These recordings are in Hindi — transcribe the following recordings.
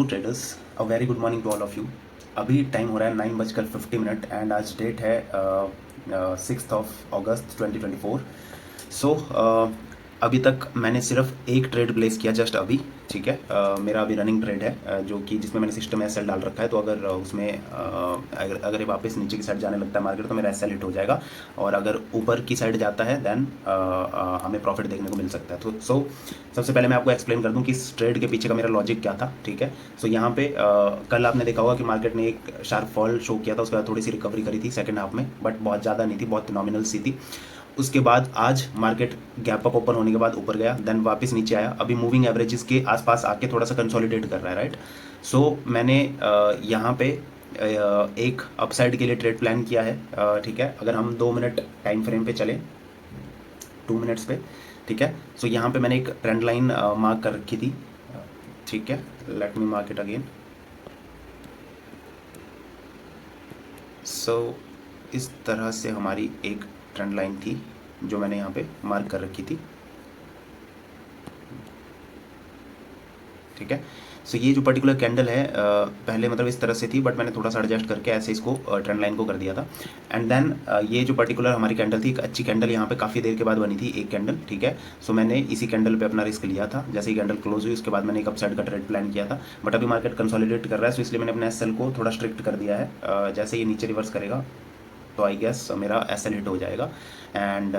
Traders, a very good morning to all of you. अभी टाइम हो रहा है 9:50 एंड आज डेट है 6 अगस्त 2024। सो अभी तक मैंने सिर्फ एक ट्रेड प्लेस किया जस्ट अभी। ठीक है, मेरा अभी रनिंग ट्रेड है जो कि जिसमें मैंने सिस्टम में एसएल डाल रखा है। तो अगर उसमें अगर ये वापस नीचे की साइड जाने लगता है मार्केट तो मेरा एसएल हिट हो जाएगा, और अगर ऊपर की साइड जाता है देन हमें प्रॉफिट देखने को मिल सकता है। तो सबसे पहले मैं आपको एक्सप्लेन कर दूं कि इस ट्रेड के पीछे का मेरा लॉजिक क्या था। ठीक है, सो यहाँ पे कल आपने देखा होगा कि मार्केट ने एक शार्प फॉल शो किया था, उसके बाद थोड़ी सी रिकवरी करी थी सेकंड हाफ में, बट बहुत ज़्यादा नहीं थी, बहुत नॉमिनल सी थी। उसके बाद आज मार्केट गैप अप ओपन होने के बाद ऊपर गया, देन वापस नीचे आया, अभी मूविंग एवरेजेस के आसपास आके थोड़ा सा कंसोलिडेट कर रहा है, राइट। सो मैंने यहाँ पे एक अपसाइड के लिए ट्रेड प्लान किया है। ठीक है, अगर हम 2 मिनट टाइम फ्रेम पे चले, 2 मिनट्स पे, ठीक है। सो यहाँ पे मैंने एक ट्रेंड लाइन मार्क कर रखी थी। ठीक है, let me mark it again. So इस तरह से हमारी एक ट्रेंड लाइन थी जो मैंने यहाँ पे मार्क कर रखी थी। ठीक है, सो ये जो पर्टिकुलर कैंडल है पहले मतलब इस तरह से थी, बट मैंने थोड़ा सा एडजस्ट करके ऐसे इसको ट्रेंड लाइन को कर दिया था। एंड देन ये जो पर्टिकुलर हमारी कैंडल थी, एक अच्छी कैंडल यहाँ पे काफ़ी देर के बाद बनी थी एक कैंडल। ठीक है, सो मैंने इसी कैंडल पे अपना रिस्क लिया था। जैसे ही कैंडल क्लोज हुई उसके बाद मैंने एक अपसाइड का ट्रेड प्लान किया था, बट अभी मार्केट कंसोलिडेट कर रहा है, सो इसलिए मैंने अपने एसएल को थोड़ा स्ट्रिक्ट कर दिया है। जैसे ये नीचे रिवर्स करेगा तो आई गेस मेरा एसएल हिट हो जाएगा, एंड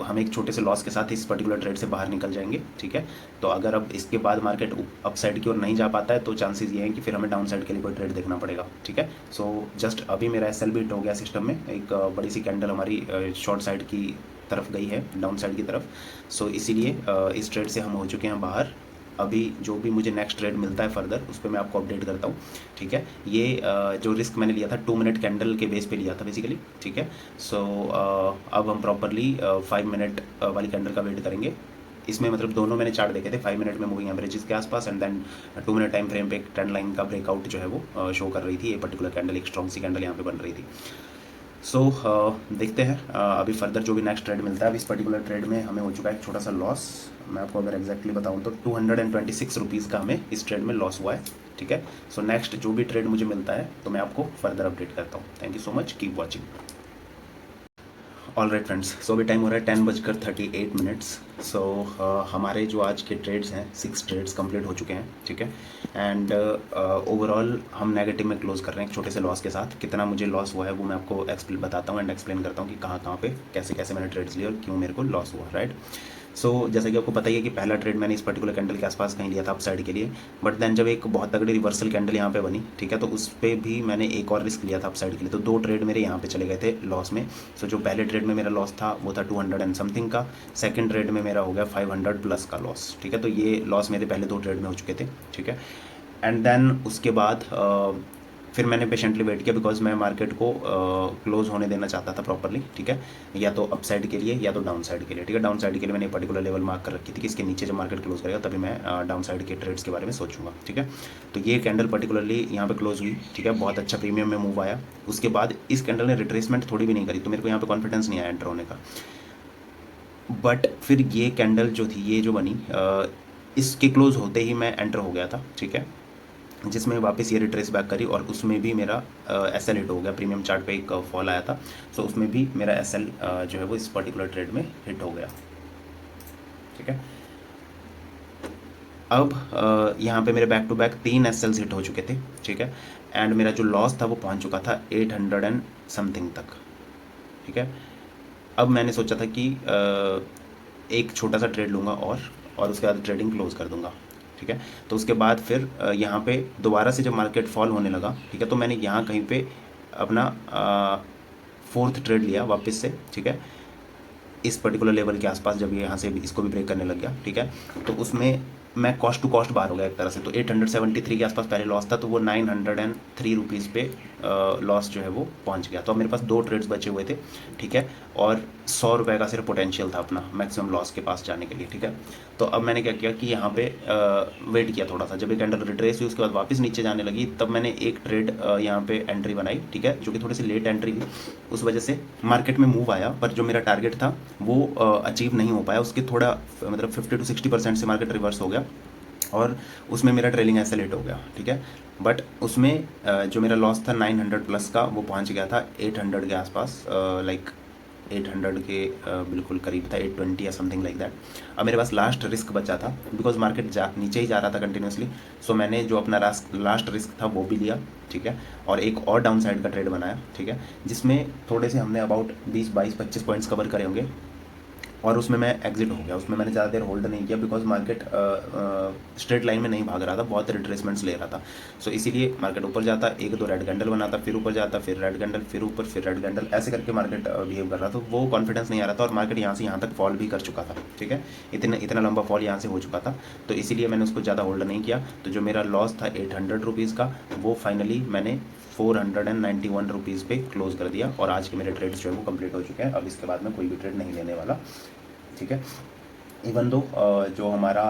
हम एक छोटे से लॉस के साथ इस पर्टिकुलर ट्रेड से बाहर निकल जाएंगे। ठीक है, तो अगर अब इसके बाद मार्केट अप साइड की ओर नहीं जा पाता है तो चांसेस ये हैं कि फिर हमें डाउन साइड के लिए कोई ट्रेड देखना पड़ेगा। ठीक है, सो जस्ट अभी मेरा एसएल भी हिट हो गया सिस्टम में, एक बड़ी सी कैंडल हमारी शॉर्ट साइड की तरफ गई है, डाउन साइड की तरफ। सो इसीलिए इस ट्रेड से हम हो चुके हैं बाहर। अभी जो भी मुझे नेक्स्ट ट्रेड मिलता है फर्दर उस पर मैं आपको अपडेट करता हूँ। ठीक है, ये जो रिस्क मैंने लिया था 2 मिनट कैंडल के बेस पे लिया था बेसिकली। ठीक है, सो अब हम प्रॉपरली 5 मिनट वाली कैंडल का वेट करेंगे। इसमें मतलब दोनों मैंने चार्ट देखे थे 5 मिनट में मूविंग एवरेजेस के आसपास, and then 2 minute time frame पे एक ट्रेंड लाइन का ब्रेकआउट जो है वो शो कर रही थी। ये पर्टिकुलर कैंडल एक स्ट्रॉन्ग सी कैंडल यहाँ पे बन रही थी। सो देखते हैं अभी फर्दर जो भी नेक्स्ट ट्रेड मिलता है। अभी इस पर्टिकुलर ट्रेड में हमें हो चुका है एक छोटा सा लॉस। मैं आपको अगर एग्जैक्टली बताऊं तो 226 रुपीज़ का हमें इस ट्रेड में लॉस हुआ है। ठीक है, सो नेक्स्ट जो भी ट्रेड मुझे मिलता है तो मैं आपको फर्दर अपडेट करता हूँ। Thank you so much, keep watching. All right friends, so अभी टाइम हो रहा है 10:38। सो हमारे जो आज के ट्रेड्स हैं 6 ट्रेड्स कंप्लीट हो चुके हैं। ठीक है, एंड ओवरऑल हम नेगेटिव में क्लोज कर रहे हैं एक छोटे से लॉस के साथ। कितना मुझे लॉस हुआ है वो मैं आपको बताता हूँ एंड एक्सप्लेन करता हूँ कि कहाँ कहाँ पे कैसे कैसे मैंने ट्रेड्स लिए और क्यों मेरे को लॉस हुआ, राइट। सो जैसा कि आपको पता ही है कि पहला ट्रेड मैंने इस पर्टिकुलर कैंडल के आसपास कहीं लिया था अपसाइड के लिए, बट देन जब एक बहुत तगड़ी रिवर्सल कैंडल यहाँ पे बनी, ठीक है, तो उस पर भी मैंने एक और रिस्क लिया था अपसाइड के लिए। तो 2 ट्रेड मेरे यहाँ पे चले गए थे लॉस में। सो जो पहले ट्रेड में मेरा लॉस था वो था 200 एंड समथिंग का, सेकंड ट्रेड में मेरा हो गया 500 प्लस का लॉस। ठीक है, तो ये लॉस मेरे पहले 2 ट्रेड में हो चुके थे। ठीक है, एंड देन उसके बाद फिर मैंने पेशेंटली वेट किया बिकॉज मैं मार्केट को क्लोज होने देना चाहता था प्रॉपरली। ठीक है, या तो अप साइड के लिए या तो डाउन साइड के लिए। ठीक है, डाउन साइड के लिए मैंने एक पर्टिकुलर लेवल मार्क कर रखी थी कि इसके नीचे जब मार्केट क्लोज करेगा तभी मैं डाउन साइड के ट्रेड्स के बारे में सोचूंगा। ठीक है, तो ये कैंडल पर्टिकुलरली यहाँ पे क्लोज हुई। ठीक है, बहुत अच्छा प्रीमियम में मूव आया। उसके बाद इस कैंडल ने रिट्रेसमेंट थोड़ी भी नहीं करी, तो मेरे को यहाँ पे कॉन्फिडेंस नहीं आया एंटर होने का। बट फिर ये कैंडल जो थी, ये जो बनी, इसके क्लोज होते ही मैं एंटर हो गया था। ठीक है, जिसमें वापस ये रिट्रेस बैक करी और उसमें भी मेरा एसएल हिट हो गया। प्रीमियम चार्ट पे एक फॉल आया था, सो उसमें भी मेरा एसएल जो है वो इस पर्टिकुलर ट्रेड में हिट हो गया। ठीक है, अब यहाँ पे मेरे बैक टू बैक 3 एसएल्स हिट हो चुके थे। ठीक है, एंड मेरा जो लॉस था वो पहुँच चुका था 800 एंड समथिंग तक। ठीक है, अब मैंने सोचा था कि एक छोटा सा ट्रेड लूँगा और उसके बाद ट्रेडिंग क्लोज कर दूँगा। ठीक है, तो उसके बाद फिर यहाँ पे दोबारा से जब मार्केट फॉल होने लगा, ठीक है, तो मैंने यहाँ कहीं पे अपना 4th ट्रेड लिया वापस से। ठीक है, इस पर्टिकुलर लेवल के आसपास जब ये यहाँ से इसको भी ब्रेक करने लग गया। ठीक है, तो उसमें मैं कॉस्ट टू कॉस्ट बाहर हो गया एक तरह से। तो 873 के आसपास पहले लॉस था, तो वो 903 रुपीज़ पे लॉस जो है वो पहुंच गया। तो अब मेरे पास 2 ट्रेड्स बचे हुए थे। ठीक है, और 100 रुपये का सिर्फ पोटेंशियल था अपना मैक्सिमम लॉस के पास जाने के लिए। ठीक है, तो अब मैंने क्या किया कि यहाँ पे वेट किया थोड़ा सा। जब ये कैंडल रिट्रेस हुई उसके बाद वापस नीचे जाने लगी, तब मैंने एक ट्रेड यहाँ पे एंट्री बनाई। ठीक है, जो कि थोड़ी सी लेट एंट्री हुई, उस वजह से मार्केट में मूव आया, पर जो मेरा टारगेट था वो अचीव नहीं हो पाया। उसके थोड़ा मतलब 50 to 60% से मार्केट रिवर्स हो गया और उसमें मेरा ट्रेलिंग ऐसे लेट हो गया, ठीक है। बट उसमें जो मेरा लॉस था 900 प्लस का, वो पहुंच गया था 800 के आसपास, लाइक 800 के बिल्कुल करीब था, 820 या समथिंग लाइक दैट। अब मेरे पास लास्ट रिस्क बचा था, बिकॉज मार्केट नीचे ही जा रहा था कंटिन्यूसली। सो मैंने जो अपना लास्ट रिस्क था वो भी लिया, ठीक है, और एक और डाउन साइड का ट्रेड बनाया, ठीक है, जिसमें थोड़े से हमने अबाउट 20-22-25 पॉइंट्स कवर करे होंगे, और उसमें मैं एग्जिट हो गया। उसमें मैंने ज़्यादा देर होल्ड नहीं किया, बिकॉज मार्केट स्ट्रेट लाइन में नहीं भाग रहा था, बहुत रिट्रेसमेंट्स ले रहा था। सो इसीलिए मार्केट ऊपर जाता, एक दो रेड कैंडल बनाता, फिर ऊपर जाता, फिर रेड कैंडल, फिर ऊपर, फिर रेड कैंडल, ऐसे करके मार्केट बिहेव कर रहा था। वो कॉन्फिडेंस नहीं आ रहा था, और मार्केट यहाँ से यहाँ तक फॉल भी कर चुका था, ठीक है, इतना इतना लंबा फॉल यहाँ से हो चुका था। तो इसीलिए मैंने उसको ज़्यादा होल्ड नहीं किया। तो जो मेरा लॉस था 800 रुपीज़ का, वो फाइनली मैंने 491 रुपीज़ पे क्लोज कर दिया, और आज के मेरे ट्रेड्स जो है वो कंप्लीट हो चुके हैं। अब इसके बाद मैं कोई भी ट्रेड नहीं लेने वाला, ठीक है। इवन दो जो हमारा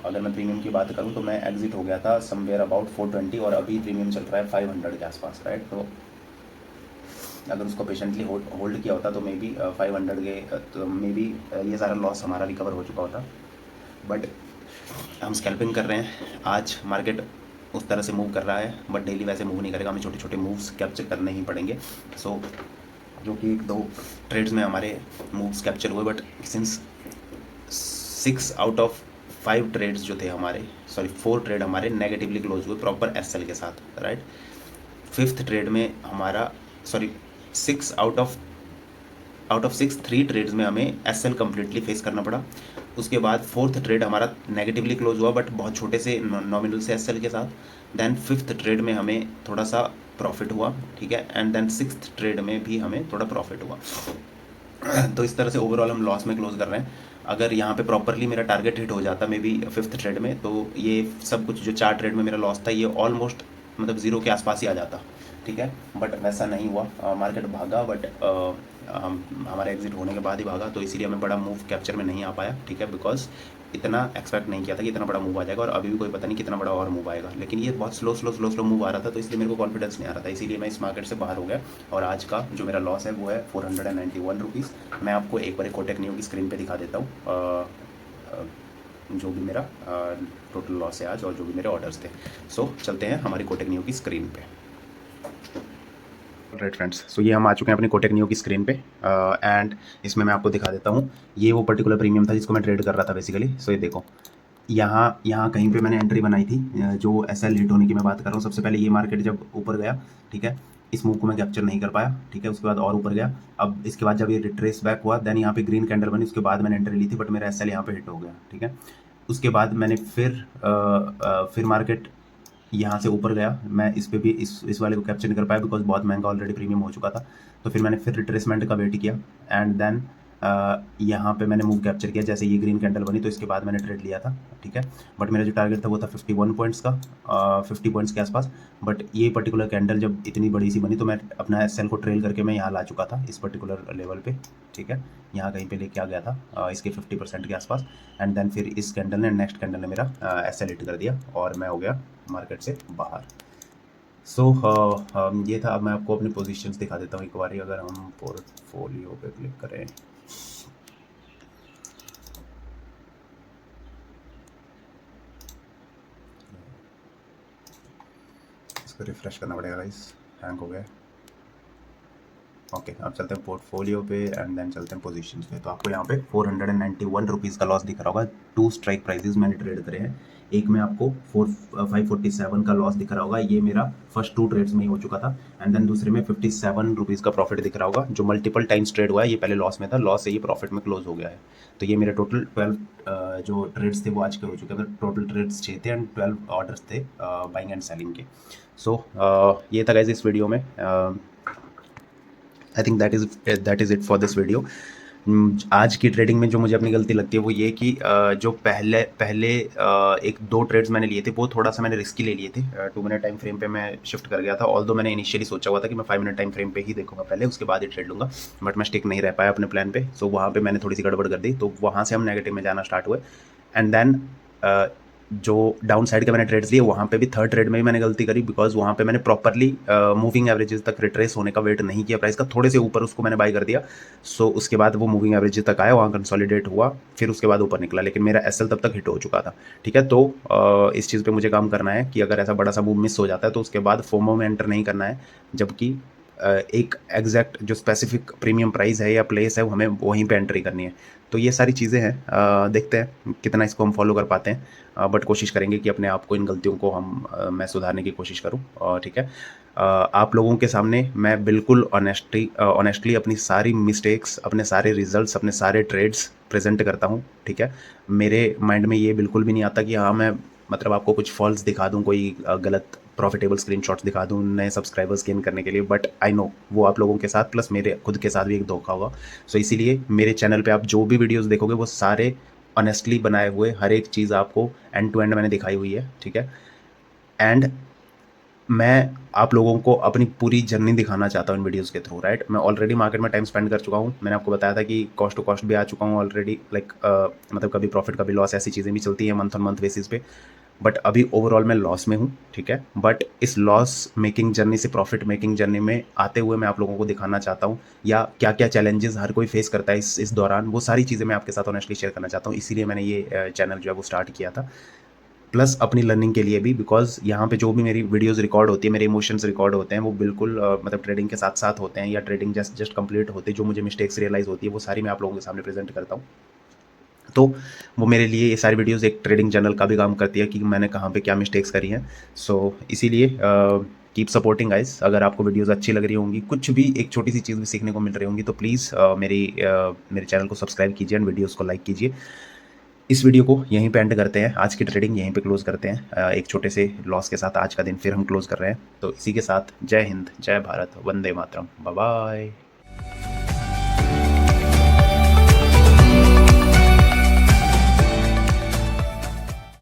अगर मैं प्रीमियम की बात करूँ तो मैं एग्जिट हो गया था समवेयर अबाउट 420, और अभी प्रीमियम चल रहा है 500 के आसपास, राइट। तो अगर उसको पेशेंटली होल्ड किया होता तो मे बी 500 के तो मे बी ये सारा लॉस हमारा रिकवर हो चुका होता। बट हम स्कैल्पिंग कर रहे हैं, आज मार्केट उस तरह से मूव कर रहा है, बट डेली वैसे मूव नहीं करेगा, हमें छोटे छोटे मूव्स कैप्चर करने ही पड़ेंगे। सो जो कि 2 ट्रेड्स में हमारे मूव्स कैप्चर हुए, but since 6 out of 5 trades जो थे हमारे, सॉरी 4 ट्रेड हमारे नेगेटिवली क्लोज हुए प्रॉपर एसएल के साथ, राइट। 5th ट्रेड में हमारा, सॉरी 6 आउट ऑफ 6 3 ट्रेड्स में हमें एसएल कम्प्लीटली फेस करना पड़ा। उसके बाद 4th ट्रेड हमारा नेगेटिवली क्लोज हुआ, बट बहुत छोटे से नॉमिनल से एसएल के साथ। देन 5th ट्रेड में हमें थोड़ा सा प्रॉफिट हुआ, ठीक है, एंड देन 6th ट्रेड में भी हमें थोड़ा प्रॉफिट हुआ। तो इस तरह से ओवरऑल हम लॉस में क्लोज कर रहे हैं। अगर यहाँ पे प्रॉपरली मेरा टारगेट हिट हो जाता मे बी 5th ट्रेड में, तो ये सब कुछ जो 4 ट्रेड में मेरा लॉस था ये ऑलमोस्ट मतलब ज़ीरो के आसपास ही आ जाता, ठीक है। बट वैसा नहीं हुआ, मार्केट भागा, बट हमारा एग्जिट होने के बाद ही भागा। तो इसीलिए हमें बड़ा मूव कैप्चर में नहीं आ पाया, ठीक है, बिकॉज इतना एक्सपेक्ट नहीं किया था कि इतना बड़ा मूव आ जाएगा, और अभी भी कोई पता नहीं कितना बड़ा और मूव आएगा। लेकिन ये बहुत स्लो मूव आ रहा था, तो इसलिए मेरे को कॉन्फिडेंस नहीं आ रहा था, इसीलिए मैं इस मार्केट से बाहर हो गया। और आज का जो मेरा लॉस है वो है 491 रुपीज़। मैं आपको एक बार कोटक न्यू की स्क्रीन पे दिखा देता हूँ जो भी मेरा टोटल लॉस है आज, और जो भी मेरे ऑर्डर्स थे। सो चलते हैं हमारी कोटक न्यू की स्क्रीन पे। राइट फ्रेंड्स, सो ये हम आ चुके हैं अपनी कोटक न्यू की स्क्रीन पे, एंड इसमें मैं आपको दिखा देता हूँ। ये वो पर्टिकुलर प्रीमियम था जिसको मैं ट्रेड कर रहा था बेसिकली। सो ये देखो, यहाँ कहीं पे मैंने एंट्री बनाई थी, जो एसएल हिट होने की मैं बात कर रहा हूँ। सबसे पहले ये मार्केट जब ऊपर गया, ठीक है, इस मूव को मैं कैप्चर नहीं कर पाया, ठीक है, उसके बाद और ऊपर गया। अब इसके बाद जब ये रिट्रेस बैक हुआ, देन यहाँ पे ग्रीन कैंडल बनी, उसके बाद मैंने एंट्री ली थी, बट मेरा एसएल यहाँ पे हिट हो गया, ठीक है। उसके बाद मैंने फिर मार्केट यहाँ से ऊपर गया, मैं इस पे भी इस वाले को कैप्चर नहीं कर पाया, बिकॉज बहुत महंगा ऑलरेडी प्रीमियम हो चुका था। तो फिर मैंने फिर रिट्रेसमेंट का वेट किया, एंड देन यहाँ पे मैंने मूव कैप्चर किया। जैसे ये ग्रीन कैंडल बनी तो इसके बाद मैंने ट्रेड लिया था, ठीक है। बट मेरा जो टारगेट था वो था 51 पॉइंट्स का, 50 पॉइंट्स के आसपास। बट ये पर्टिकुलर कैंडल जब इतनी बड़ी सी बनी तो मैं अपना एसएल को ट्रेल करके मैं यहाँ ला चुका था इस पर्टिकुलर लेवल पे, ठीक है, यहाँ कहीं पे लेके आ गया था इसके 50% के आसपास। एंड देन फिर इस कैंडल ने, नेक्स्ट कैंडल ने मेरा एसएल हिट कर दिया, और मैं हो गया मार्केट से बाहर। सो ये था। अब मैं आपको अपनी पोजीशंस दिखा देता हूँ एक बार। अगर हम पोर्टफोलियो पे क्लिक करें, इसको रिफ्रेश करना पड़ेगा गाइस, हैंग हो गया। ओके, अब चलते हैं पोर्टफोलियो पे, एंड देन चलते हैं पोजीशंस पे। तो आपको यहाँ पे 491 रुपीज़ का लॉस दिख रहा होगा। 2 स्ट्राइक प्राइजेस मैंने ट्रेड करे हैं। एक में आपको 547 का लॉस दिख रहा होगा, ये मेरा फर्स्ट 2 ट्रेड्स में ही हो चुका था। एंड देन दूसरे में 57 रुपीज़ का प्रॉफिट दिख रहा होगा, जो मल्टीपल टाइम्स ट्रेड हुआ है। ये पहले लॉस में था, लॉस से ये प्रॉफिट में क्लोज हो गया है। तो ये मेरे टोटल 12 जो ट्रेड्स थे वो आज के हो चुके हैं। टोटल ट्रेड्स 6 थे एंड 12 ऑर्डर्स थे बाइंग एंड सेलिंग के। सो ये था गाइस इस वीडियो में। I think that is it for this video. आज की ट्रेडिंग में जो मुझे अपनी गलती लगती है वो ये कि जो पहले 1-2 ट्रेड्स मैंने लिए थे वो थोड़ा सा मैंने रिस्की ले लिए थे। 2 मिनट टाइम फ्रेम पे मैं शिफ्ट कर गया था। ऑल्दो मैंने इनिशियली सोचा हुआ था कि मैं 5 मिनट टाइम फ्रेम पे ही देखूंगा पहले, उसके बाद ही ट्रेड लूँगा, बट मैं स्टिक नहीं रह पाया अपने प्लान पे। सो वहाँ पे मैंने थोड़ी सी गड़बड़ कर दी, तो वहाँ से हम नेगेटिव में जाना स्टार्ट हुए। एंड देन जो डाउन साइड के मैंने ट्रेड्स लिए वहाँ पे भी थर्ड ट्रेड में भी मैंने गलती करी, बिकॉज वहाँ पे मैंने प्रॉपरली मूविंग एवरेजेस तक रिट्रेस होने का वेट नहीं किया प्राइस का, थोड़े से ऊपर उसको मैंने बाई कर दिया। सो उसके बाद वो मूविंग एवरेजेस तक आया, वहाँ कंसोलिडेट हुआ, फिर उसके बाद ऊपर निकला, लेकिन मेरा एसएल तब तक हिट हो चुका था। ठीक है, तो इस चीज़ पे मुझे काम करना है कि अगर ऐसा बड़ा सा मूव मिस हो जाता है तो उसके बाद फोमो में एंटर नहीं करना है, जबकि एक एग्जैक्ट जो स्पेसिफिक प्रीमियम प्राइस है या प्लेस है वो हमें वहीं पे एंट्री करनी है। तो ये सारी चीज़ें हैं, देखते हैं कितना इसको हम फॉलो कर पाते हैं, बट कोशिश करेंगे कि अपने आप को, इन गलतियों को मैं सुधारने की कोशिश करूँ। ठीक है, आप लोगों के सामने मैं बिल्कुल ऑनेस्टली अपनी सारी मिस्टेक्स, अपने सारे रिजल्ट्स, अपने सारे ट्रेड्स प्रेजेंट करता हूँ। ठीक है, मेरे माइंड में ये बिल्कुल भी नहीं आता कि हाँ मैं मतलब आपको कुछ फॉल्स दिखा दूँ, कोई गलत प्रॉफिटेबल स्क्रीनशॉट्स दिखा दूँ नए सब्सक्राइबर्स गेन करने के लिए, बट आई नो वो आप लोगों के साथ प्लस मेरे खुद के साथ भी एक धोखा होगा। सो इसीलिए मेरे चैनल पे आप जो भी वीडियोस देखोगे वो सारे ऑनेस्टली बनाए हुए, हर एक चीज़ आपको एंड टू एंड मैंने दिखाई हुई है। ठीक है, एंड मैं आप लोगों को अपनी पूरी जर्नी दिखाना चाहता हूँ इन वीडियोस के थ्रू, राइट। मैं ऑलरेडी मार्केट में टाइम स्पेंड कर चुका हूँ, मैंने आपको बताया था कि कॉस्ट टू कॉस्ट भी आ चुका हूँ ऑलरेडी, लाइक मतलब कभी प्रॉफिट कभी लॉस, ऐसी चीज़ें भी चलती हैं मंथ ऑन मंथ बेसिस पे, बट अभी ओवरऑल मैं लॉस में हूँ। ठीक है, बट इस लॉस मेकिंग जर्नी से प्रॉफिट मेकिंग जर्नी में आते हुए मैं आप लोगों को दिखाना चाहता हूँ, या क्या क्या चैलेंजेस हर कोई फेस करता है इस दौरान, वो सारी चीज़ें मैं आपके साथ ऑनेस्टली शेयर करना चाहता हूँ। इसीलिए मैंने ये चैनल जो है वो स्टार्ट किया था, प्लस अपनी लर्निंग के लिए भी, बिकॉज यहाँ पे जो भी मेरी वीडियोस रिकॉर्ड होती है, मेरे इमोशंस रिकॉर्ड होते हैं, वो बिल्कुल मतलब ट्रेडिंग के साथ साथ होते हैं, या ट्रेडिंग जस्ट कंप्लीट होते हैं, जो मुझे मिस्टेक्स रियलाइज होती है वो सारी मैं आप लोगों के सामने प्रेजेंट करता हूँ। तो वो मेरे लिए ये सारी वीडियोस एक ट्रेडिंग जर्नल का भी काम करती है कि मैंने कहाँ पे क्या मिस्टेक्स करी हैं। सो इसीलिए कीप सपोर्टिंग गाइस। अगर आपको वीडियोस अच्छी लग रही होंगी, कुछ भी एक छोटी सी चीज़ भी सीखने को मिल रही होंगी, तो प्लीज़ मेरे चैनल को सब्सक्राइब कीजिए एंड वीडियोस को लाइक कीजिए। इस वीडियो को यहीं पे एंड करते हैं, आज की ट्रेडिंग यहीं पे क्लोज करते हैं, एक छोटे से लॉस के साथ आज का दिन फिर हम क्लोज कर रहे हैं। तो इसी के साथ जय हिंद, जय भारत, वंदे मातरम, बाय बाय।